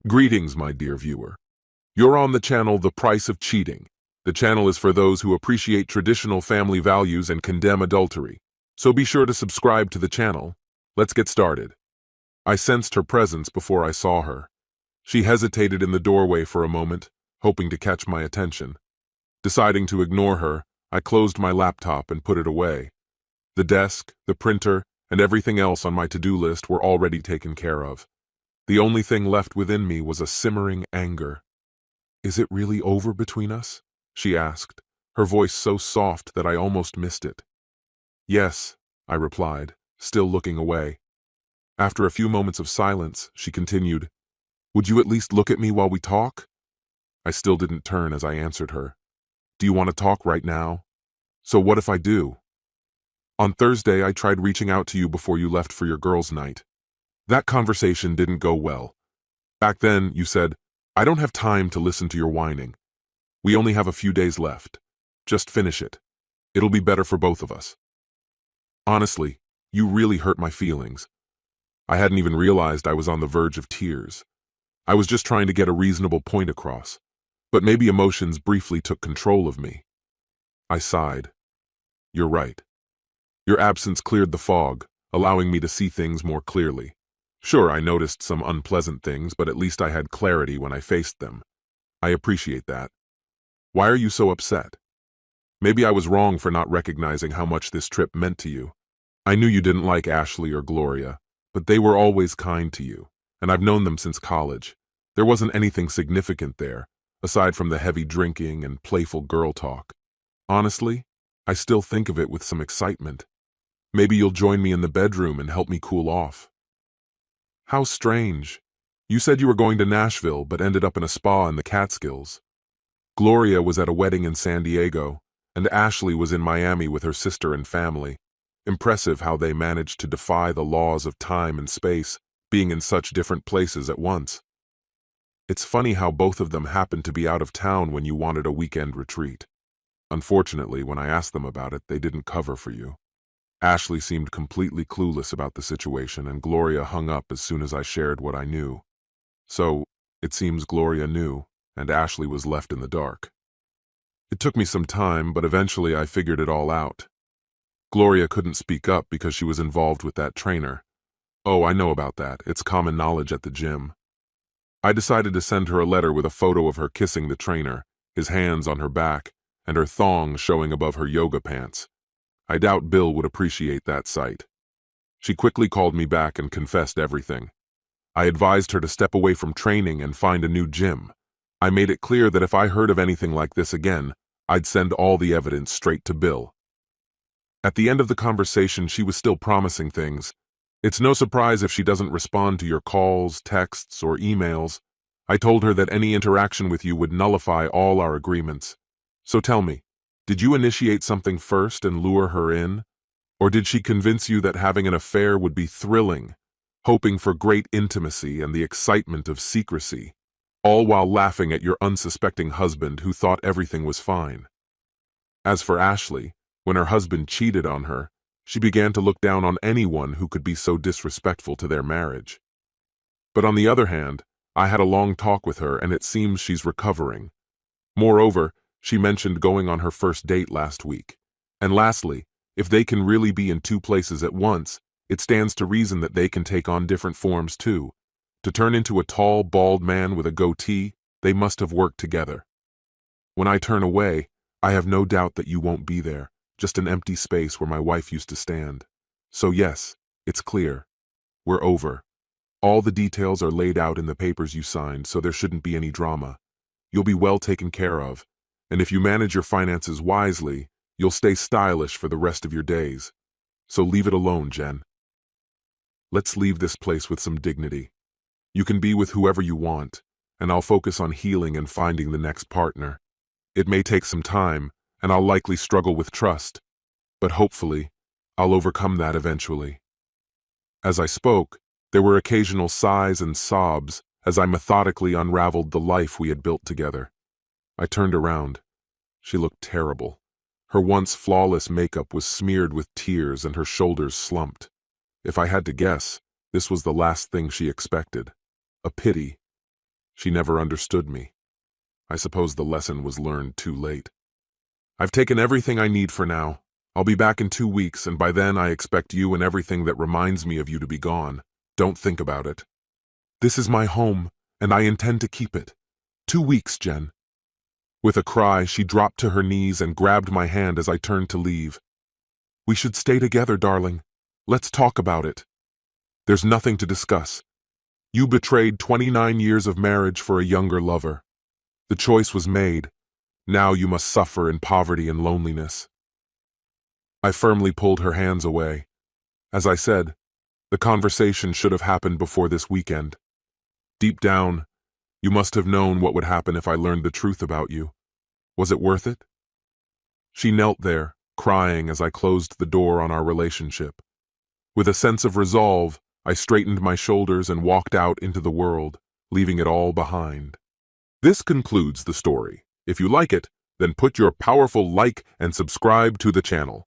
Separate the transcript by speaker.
Speaker 1: Greetings, my dear viewer. You're on the channel The Price of Cheating. The channel is for those who appreciate traditional family values and condemn adultery. So be sure to subscribe to the channel. Let's get started. I sensed her presence before I saw her. She hesitated in the doorway for a moment, hoping to catch my attention. Deciding to ignore her, I closed my laptop and put it away. The desk, the printer, and everything else on my to-do list were already taken care of. The only thing left within me was a simmering anger. "Is it really over between us?" she asked, her voice so soft that I almost missed it. "Yes," I replied, still looking away. After a few moments of silence, she continued, "Would you at least look at me while we talk?" I still didn't turn as I answered her. "Do you want to talk right now?" "So what if I do?" "On Thursday, I tried reaching out to you before you left for your girls' night. That conversation didn't go well. Back then, you said, 'I don't have time to listen to your whining. We only have a few days left. Just finish it. It'll be better for both of us.' Honestly, you really hurt my feelings. I hadn't even realized I was on the verge of tears. I was just trying to get a reasonable point across, but maybe emotions briefly took control of me. I sighed. You're right. Your absence cleared the fog, allowing me to see things more clearly. Sure, I noticed some unpleasant things, but at least I had clarity when I faced them. I appreciate that. Why are you so upset? Maybe I was wrong for not recognizing how much this trip meant to you. I knew you didn't like Ashley or Gloria, but they were always kind to you, and I've known them since college. There wasn't anything significant there, aside from the heavy drinking and playful girl talk. Honestly, I still think of it with some excitement. Maybe you'll join me in the bedroom and help me cool off." "How strange. You said you were going to Nashville, but ended up in a spa in the Catskills. Gloria was at a wedding in San Diego, and Ashley was in Miami with her sister and family. Impressive how they managed to defy the laws of time and space, being in such different places at once. It's funny how both of them happened to be out of town when you wanted a weekend retreat. Unfortunately, when I asked them about it, they didn't cover for you." Ashley seemed completely clueless about the situation, and Gloria hung up as soon as I shared what I knew. So, it seems Gloria knew, and Ashley was left in the dark. It took me some time, but eventually I figured it all out. Gloria couldn't speak up because she was involved with that trainer. Oh, I know about that. It's common knowledge at the gym. I decided to send her a letter with a photo of her kissing the trainer, his hands on her back, and her thong showing above her yoga pants. I doubt Bill would appreciate that sight. She quickly called me back and confessed everything. I advised her to step away from training and find a new gym. I made it clear that if I heard of anything like this again, I'd send all the evidence straight to Bill. At the end of the conversation, she was still promising things. "It's no surprise if she doesn't respond to your calls, texts, or emails. I told her that any interaction with you would nullify all our agreements. So tell me, did you initiate something first and lure her in? Or did she convince you that having an affair would be thrilling, hoping for great intimacy and the excitement of secrecy, all while laughing at your unsuspecting husband who thought everything was fine?" As for Ashley, when her husband cheated on her, she began to look down on anyone who could be so disrespectful to their marriage. But on the other hand, I had a long talk with her and it seems she's recovering. Moreover, she mentioned going on her first date last week. And lastly, if they can really be in two places at once, it stands to reason that they can take on different forms too. To turn into a tall, bald man with a goatee, they must have worked together. When I turn away, I have no doubt that you won't be there, just an empty space where my wife used to stand. So yes, it's clear. We're over. All the details are laid out in the papers you signed, so there shouldn't be any drama. You'll be well taken care of, and if you manage your finances wisely, you'll stay stylish for the rest of your days. So leave it alone, Jen. Let's leave this place with some dignity. You can be with whoever you want, and I'll focus on healing and finding the next partner. It may take some time, and I'll likely struggle with trust, but hopefully, I'll overcome that eventually." As I spoke, there were occasional sighs and sobs as I methodically unraveled the life we had built together. I turned around. She looked terrible. Her once flawless makeup was smeared with tears and her shoulders slumped. If I had to guess, this was the last thing she expected. A pity. She never understood me. I suppose the lesson was learned too late. I've taken everything I need for now. I'll be back in 2 weeks, and by then I expect you and everything that reminds me of you to be gone. Don't think about it. This is my home, and I intend to keep it. 2 weeks, Jen. With a cry, she dropped to her knees and grabbed my hand as I turned to leave. We should stay together, darling. Let's talk about it. There's nothing to discuss. You betrayed 29 years of marriage for a younger lover. The choice was made. Now you must suffer in poverty and loneliness. I firmly pulled her hands away. As I said, the conversation should have happened before this weekend. Deep down, you must have known what would happen if I learned the truth about you. Was it worth it? She knelt there, crying as I closed the door on our relationship. With a sense of resolve, I straightened my shoulders and walked out into the world, leaving it all behind. This concludes the story. If you like it, then put your powerful like and subscribe to the channel.